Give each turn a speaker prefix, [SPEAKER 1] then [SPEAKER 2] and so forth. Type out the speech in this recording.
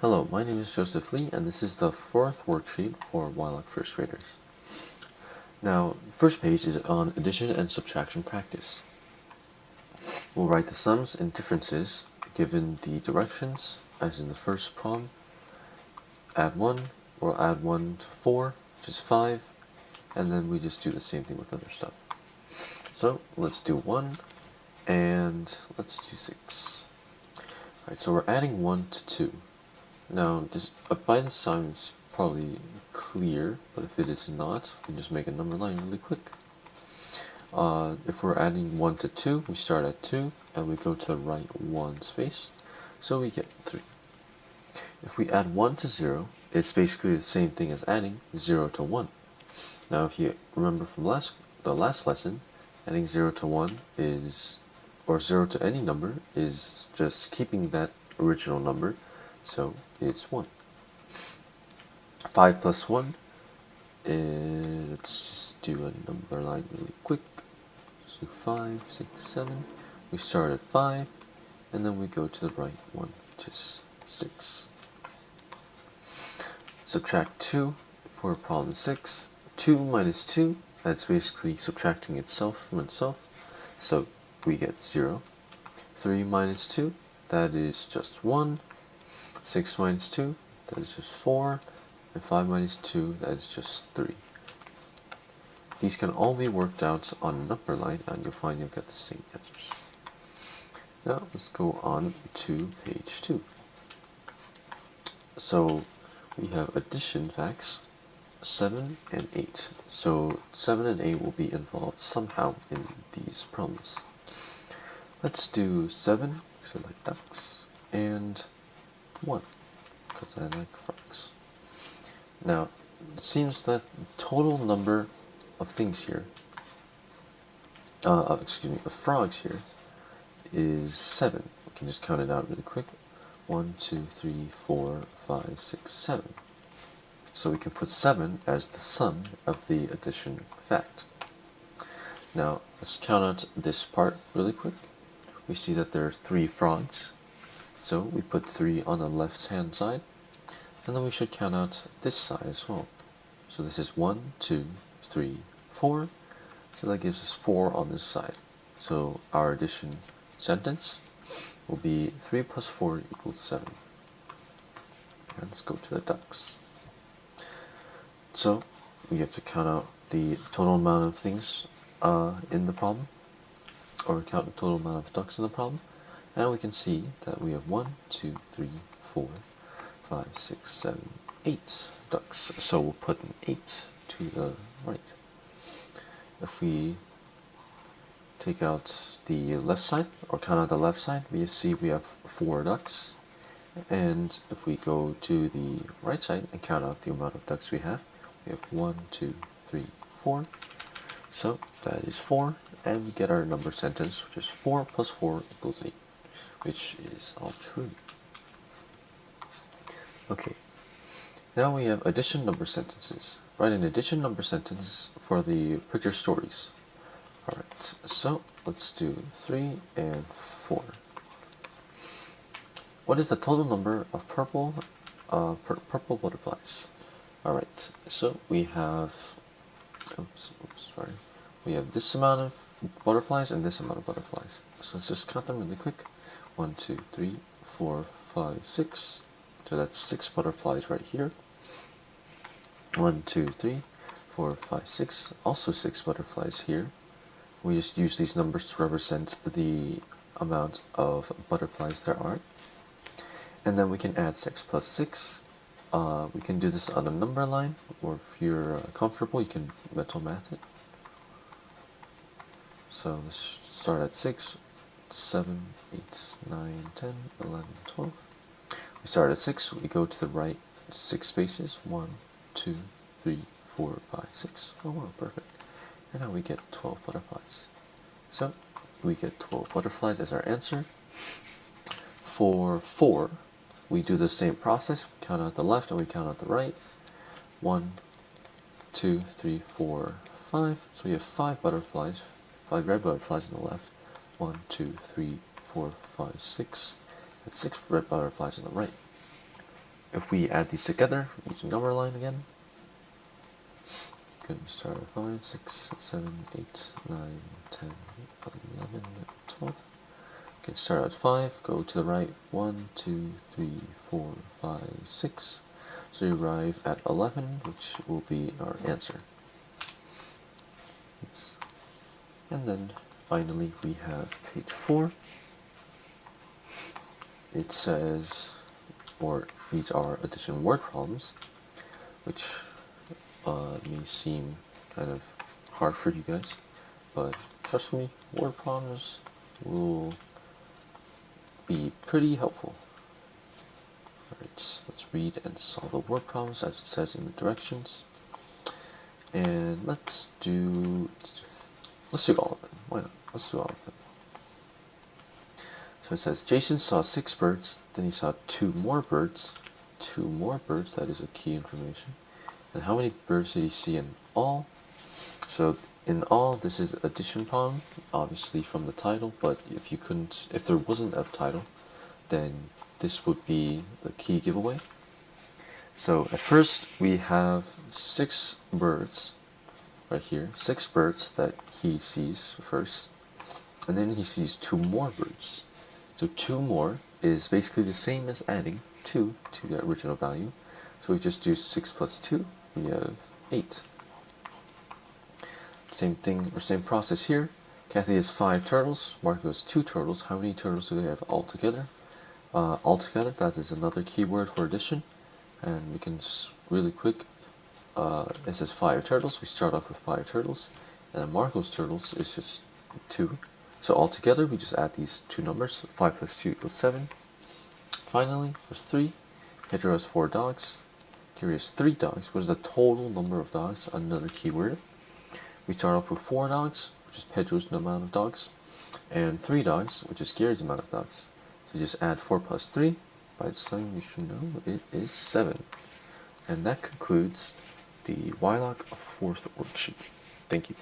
[SPEAKER 1] Hello, my name is Joseph Lee, and this is the fourth worksheet for Wildlife first graders. Now, first page is on addition and subtraction practice. We'll write the sums and differences given the directions, as in the first problem. Add 1, we'll add 1 to 4, which is 5, and then we just do the same thing with other stuff. So, let's do 1, and let's do 6. Alright, so we're adding 1 to 2. Now, by this time it's probably clear, but if it is not, we can just make a number line really quick. If we're adding 1 to 2, we start at 2, and we go to the right 1 space, so we get 3. If we add 1 to 0, it's basically the same thing as adding 0 to 1. Now, if you remember from the last lesson, adding 0 to 1 is, or 0 to any number, is just keeping that original number, so it's 1. 5 plus 1, let's just do a number line really quick. So 5, 6, 7, we start at 5, and then we go to the right 1, which is 6. Subtract 2 for problem 6. 2 minus 2, that's basically subtracting itself from itself, so we get 0. 3 minus 2, that is just 1. 6 minus 2, that is just 4. And 5 minus 2, that is just 3. These can all be worked out on a number line, and you'll find you'll get the same answers. Now, let's go on to page 2. So, we have addition facts, 7 and 8. So, 7 and 8 will be involved somehow in these problems. Let's do 7, because I like ducks, and 1, because I like frogs. Now, it seems that the total number of things here, of frogs here, is 7. We can just count it out really quick. 1, 2, 3, 4, 5, 6, 7. So we can put 7 as the sum of the addition fact. Now, let's count out this part really quick. We see that there are 3 frogs, so we put 3 on the left-hand side, and then we should count out this side as well. So this is 1, 2, 3, 4, so that gives us 4 on this side. So our addition sentence will be 3 plus 4 equals 7. And let's go to the ducks. So we have to count out the total amount of things in the problem, or count the total amount of ducks in the problem, and we can see that we have 1, 2, 3, 4, 5, 6, 7, 8 ducks. So we'll put an 8 to the right. If we take out the left side, or count out the left side, we see we have 4 ducks. And if we go to the right side and count out the amount of ducks we have 1, 2, 3, 4. So that is 4, and we get our number sentence, which is 4 plus 4 equals 8, which is all true. Okay, now we have addition number sentences. Write an addition number sentence for the picture stories. Alright, so let's do 3 and 4. What is the total number of purple butterflies? Alright, so we have, we have this amount of butterflies and this amount of butterflies. So let's just count them really quick. 1, 2, 3, 4, 5, 6. So that's 6 butterflies right here. 1, 2, 3, 4, 5, 6. Also 6 butterflies here. We just use these numbers to represent the amount of butterflies there are. And then we can add 6 plus 6. We can do this on a number line, or if you're comfortable, you can mental math it. So let's start at 6, 7, 8, 9, 10, 11, 12. We start at 6, we go to the right 6 spaces, 1, 2, 3, 4, 5, 6. Oh wow, perfect. And now we get 12 butterflies. So we get 12 butterflies as our answer. For 4, we do the same process. We count out the left and we count out the right. 1, 2, 3, 4, 5. So we have 5 butterflies, 5 red butterflies on the left. 1, 2, 3, 4, 5, 6. And 6 red butterflies on the right. if we add these together using number line again, you can start at 5, 6, 7, 8, 9, 10, 11, 12. You can start at 5, go to the right, 1, 2, 3, 4, 5, 6. So you arrive at 11, which will be our answer. Oops. And then finally we have page 4. It says, or these are addition word problems, which may seem kind of hard for you guys, but trust me, word problems will be pretty helpful. Alright, let's read and solve the word problems as it says in the directions. And let's do all of them. Why not? Let's do all of them. So it says Jason saw 6 birds, then he saw 2 more birds. 2 more birds, that is a key information. And how many birds did he see in all? So in all, this is addition problem, obviously from the title, but if there wasn't a title, then this would be the key giveaway. So at first we have 6 birds right here, 6 birds that he sees first, and then he sees 2 more birds. So 2 more is basically the same as adding 2 to the original value. So we just do 6 plus 2, we have 8. Same thing, or same process here. Kathy has 5 turtles, Marco has 2 turtles. How many turtles do they have altogether? Altogether, that is another keyword for addition. And we can just really quick, it says 5 turtles, we start off with 5 turtles. And then Marco's turtles is just 2. So altogether, we just add these 2 numbers, 5 plus 2 equals 7. Finally, for 3, Pedro has 4 dogs, Carrie has 3 dogs. What is the total number of dogs? Another keyword. We start off with 4 dogs, which is Pedro's amount of dogs, and 3 dogs, which is Gary's amount of dogs. So just add 4 plus 3. By this time, you should know it is 7. And that concludes the WILOC 4th worksheet. Thank you.